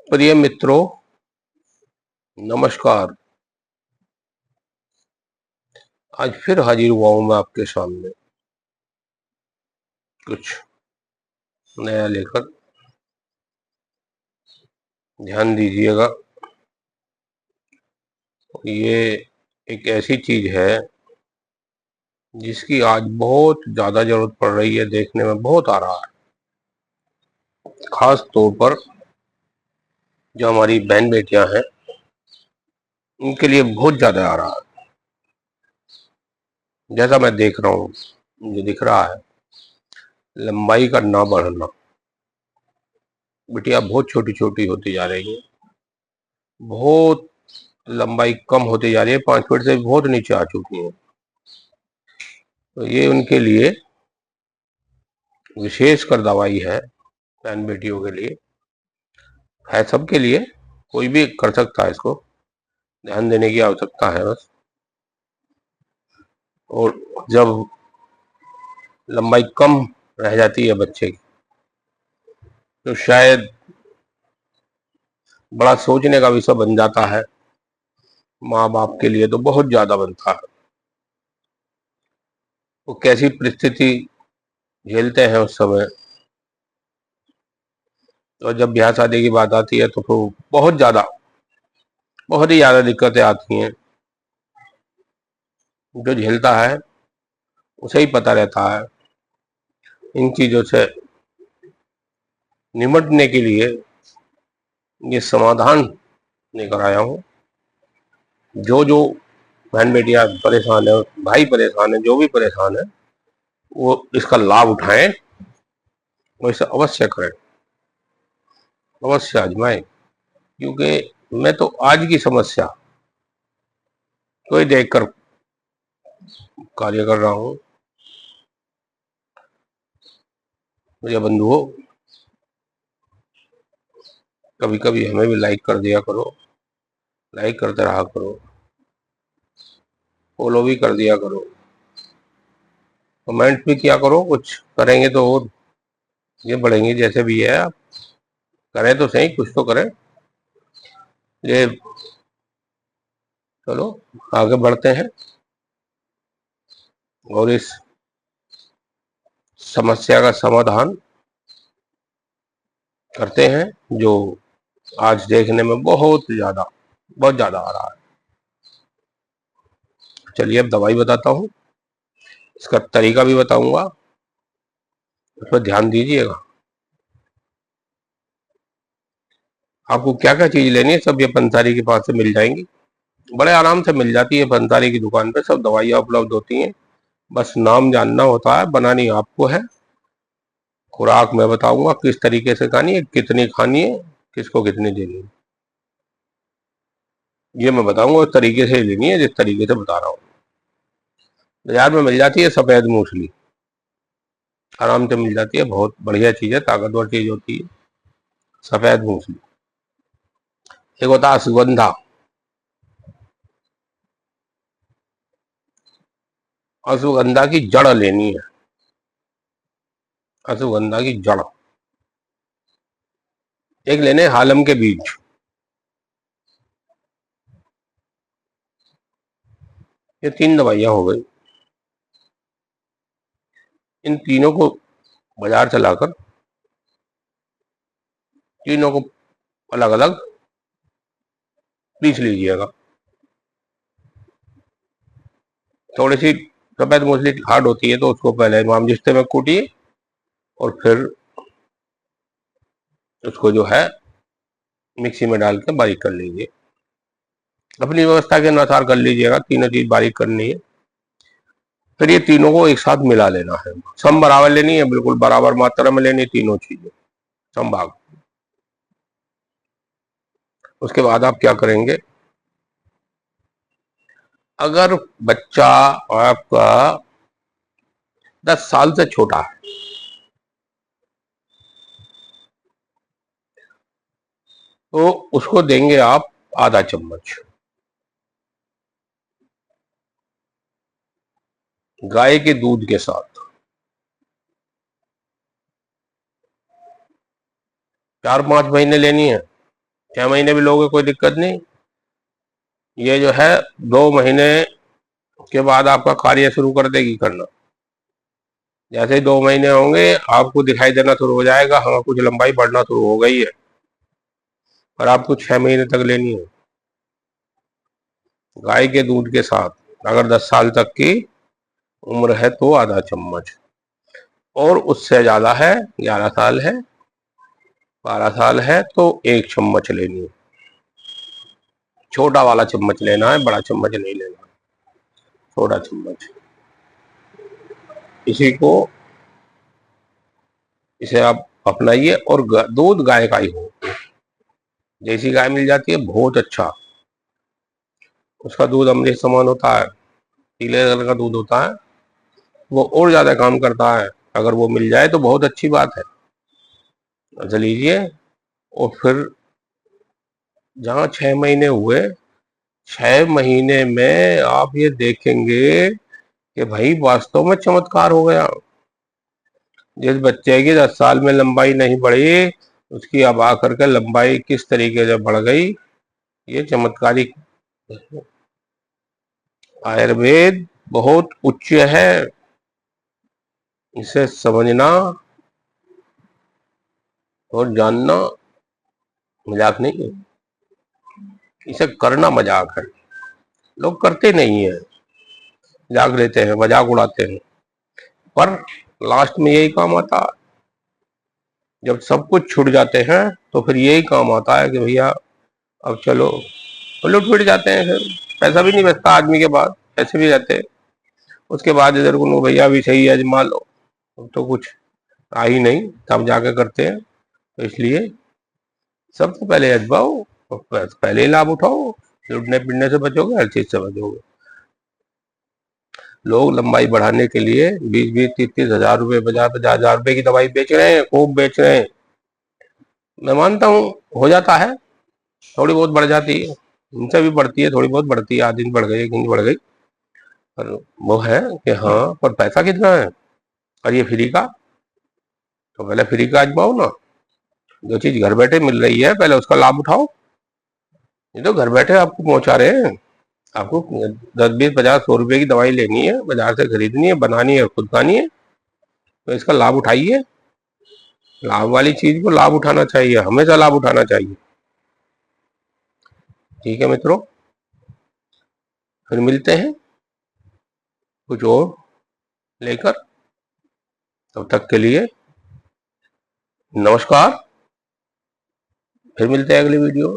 प्रिय मित्रों, नमस्कार। आज फिर हाजिर हुआ हूं मैं आपके सामने कुछ नया लेकर। ध्यान दीजिएगा, ये एक ऐसी चीज है जिसकी आज बहुत ज्यादा जरूरत पड़ रही है, देखने में बहुत आ रहा है। खास तौर पर जो हमारी बहन बेटियां हैं उनके लिए बहुत ज्यादा आ रहा है। जैसा मैं देख रहा हूँ, मुझे दिख रहा है लंबाई का ना बढ़ना। बिटिया बहुत छोटी छोटी होती जा रही है, बहुत लंबाई कम होती जा रही है, 5 फीट से बहुत नीचे आ चुकी है। तो ये उनके लिए विशेष कर दवाई है, बहन बेटियों के लिए है, सबके लिए। कोई भी कर सकता है इसको, ध्यान देने की आवश्यकता है बस। और जब लंबाई कम रह जाती है बच्चे की, तो शायद बड़ा सोचने का विषय बन जाता है। माँ बाप के लिए तो बहुत ज्यादा बनता है। वो कैसी परिस्थिति झेलते हैं उस समय। तो जब ब्याह शादी की बात आती है तो फिर बहुत ही ज्यादा दिक्कतें आती हैं। जो झेलता है उसे ही पता रहता है। इन चीजों से निपटने के लिए ये समाधान लेकर आया हूँ। जो जो बहन बेटियां परेशान है, भाई परेशान है, जो भी परेशान है, वो इसका लाभ उठाएं। वो इसे अवश्य करें, अवश्य आजमाएं। क्योंकि मैं तो आज की समस्या को ही देखकर कार्य कर रहा हूँ। मेरे बंधुओं, कभी कभी हमें भी लाइक कर दिया करो, लाइक करते रहा करो, फॉलो भी कर दिया करो, कमेंट भी किया करो। कुछ करेंगे तो और ये बढ़ेंगे। जैसे भी है, आप करें तो सही, कुछ तो करें। ये चलो आगे बढ़ते हैं और इस समस्या का समाधान करते हैं, जो आज देखने में बहुत ज्यादा आ रहा है। चलिए अब दवाई बताता हूँ, इसका तरीका भी बताऊंगा, उस पर ध्यान दीजिएगा। आपको क्या क्या चीज लेनी है, सब ये पंसारी के पास से मिल जाएंगी। बड़े आराम से मिल जाती है, पंसारी की दुकान पे सब दवाइयाँ उपलब्ध होती हैं। बस नाम जानना होता है, बनानी आपको है। खुराक मैं बताऊंगा किस तरीके से खानी है, कितनी खानी है, किसको कितनी देनी है, ये मैं बताऊंगा। उस तरीके से लेनी है जिस तरीके से बता रहा हूँ। बाजार में मिल जाती है सफेद मूंगफली, आराम से मिल जाती है, बहुत बढ़िया चीज है, ताकतवर चीज होती है सफेद मूंगफली। एक होता है अश्वगंधा। अश्वगंधा की जड़ लेनी है, अश्वगंधा की जड़। एक लेने हालम के बीज। ये 3 दवाइयां हो गई। इन तीनों को बाजार से लाकर, तीनों को अलग अलग पीस लीजिएगा। थोड़ी सी सफेद मूंगफली हार्ड होती है, तो उसको पहले इमामजिस्ते में कूटिए और फिर उसको जो है मिक्सी में डाल के बारीक कर लीजिए। अपनी व्यवस्था के अनुसार कर लीजिएगा, तीनों चीज बारीक करनी है। फिर ये तीनों को एक साथ मिला लेना है, सम बराबर लेनी है, बिल्कुल बराबर मात्रा में लेनी, तीनों चीजें समभाग। उसके बाद आप क्या करेंगे, अगर बच्चा आपका 10 साल से छोटा है तो उसको देंगे आप आधा चम्मच गाय के दूध के साथ। 4-5 महीने लेनी है, 6 महीने भी लोगे कोई दिक्कत नहीं। ये जो है 2 महीने के बाद आपका कार्य शुरू कर देगी करना। जैसे ही 2 महीने होंगे आपको दिखाई देना शुरू हो जाएगा, हाँ कुछ लंबाई बढ़ना शुरू हो गई है। और आपको 6 महीने तक लेनी है गाय के दूध के साथ। अगर 10 साल तक की उम्र है तो आधा चम्मच, और उससे ज्यादा है, 11 साल है, 12 साल है, तो 1 चम्मच लेनी है। छोटा वाला चम्मच लेना है, बड़ा चम्मच नहीं लेना, छोटा चम्मच। इसी को इसे आप अपनाइए। और दूध गाय का ही हो। जैसी गाय मिल जाती है बहुत अच्छा, उसका दूध अमृत समान होता है, पीले कलर का दूध होता है, वो और ज्यादा काम करता है। अगर वो मिल जाए तो बहुत अच्छी बात है। अच्छा लीजिए। और फिर जहाँ 6 महीने हुए, 6 महीने में आप ये देखेंगे कि भाई वास्तव में चमत्कार हो गया। जिस बच्चे की 10 साल में लंबाई नहीं बढ़ी, उसकी अब आकर के लंबाई किस तरीके से बढ़ गई। ये चमत्कारिक आयुर्वेद बहुत उच्च है। इसे समझना और जानना मजाक नहीं है, इसे करना मजाक है। लोग करते नहीं है, मजाक लेते हैं, मजाक उड़ाते हैं, पर लास्ट में यही काम आता है। जब सब कुछ छूट जाते हैं तो फिर यही काम आता है कि भैया अब चलो, तो लुट पिट जाते हैं। फिर पैसा भी नहीं बचता आदमी के पास, पैसे भी रहते हैं। उसके बाद इधर को भैया भी सही है आजमा लो, अब तो कुछ आ ही नहीं, तब जाके करते हैं। तो इसलिए सबसे पहले अजमाओ और पहले ही लाभ उठाओ। लुटने पिटने से बचोगे, हर चीज से बचोगे। लोग लंबाई बढ़ाने के लिए 20-20, 30-30 हजार रुपए, 50-50 हजार रुपए की दवाई बेच रहे हैं, खूब बेच रहे हैं। मैं मानता हूँ हो जाता है, थोड़ी बहुत बढ़ जाती है, उनसे भी बढ़ती है, थोड़ी बहुत बढ़ती है, आधी इंच बढ़ गई, 1 इंच बढ़ गई, पर वो है कि हाँ, पर पैसा कितना है। और ये फ्री का, तो पहले फ्री का आजमाओ ना। जो चीज घर बैठे मिल रही है पहले उसका लाभ उठाओ। ये तो घर बैठे आपको पहुंचा रहे हैं। आपको 10, 20, 50, 100 रुपए की दवाई लेनी है, बाजार से खरीदनी है, बनानी है, खुद खानी है, तो इसका लाभ उठाइए। लाभ वाली चीज को लाभ उठाना चाहिए, हमेशा लाभ उठाना चाहिए। ठीक है मित्रों, फिर मिलते हैं कुछ और लेकर। तब तक के लिए नमस्कार। फिर मिलते हैं अगली वीडियो।